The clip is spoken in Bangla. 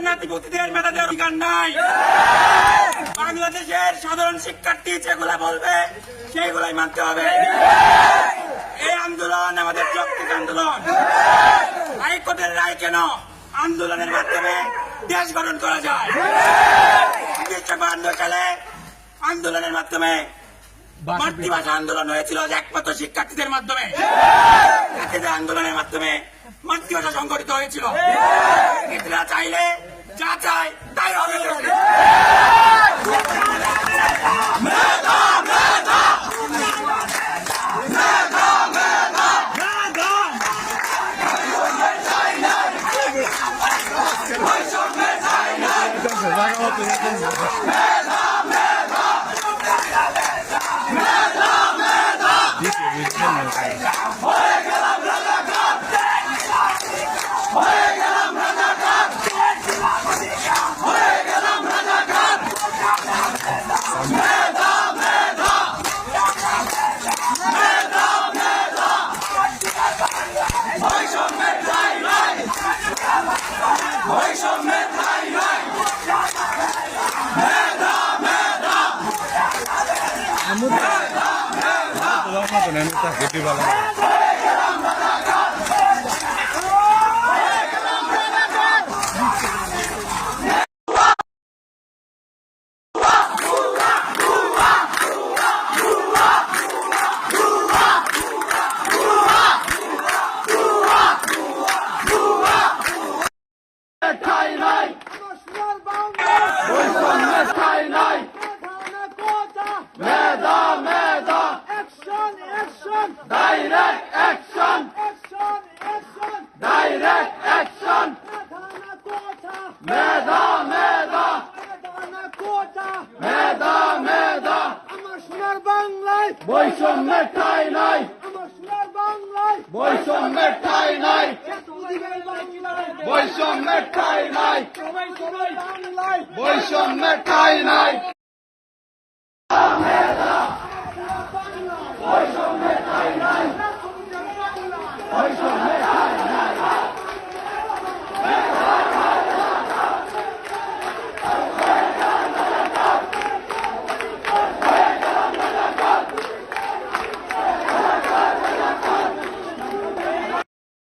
নাতিপুতিদের মেধাদের অধিকার নাই। বাংলাদেশের সাধারণ শিক্ষার্থী যেগুলা বলবে সেইগুলাই মানতে হবে। এই আন্দোলন আমাদের যৌক্তিক আন্দোলন। হাইকোর্টের রায় কেন আন্দোলনের মাধ্যমে দেশ গঠন করা যায়। 1952 সালে আন্দোলনের মাধ্যমে মাতৃভাষা আন্দোলন হয়েছিল একমাত্র শিক্ষার্থীদের মাধ্যমে। আন্দোলনের মাধ্যমে মাতৃভাষা সংগঠিত হয়েছিল। শিক্ষার্থীরা চাইলে যা চায় তাই হবে। বৈষম্যের ঠাঁই নাই, বৈষম্যের ঠাঁই নাই, বৈষম্যের ঠাঁই নাই, বৈষম্যের ঠাঁই নাই।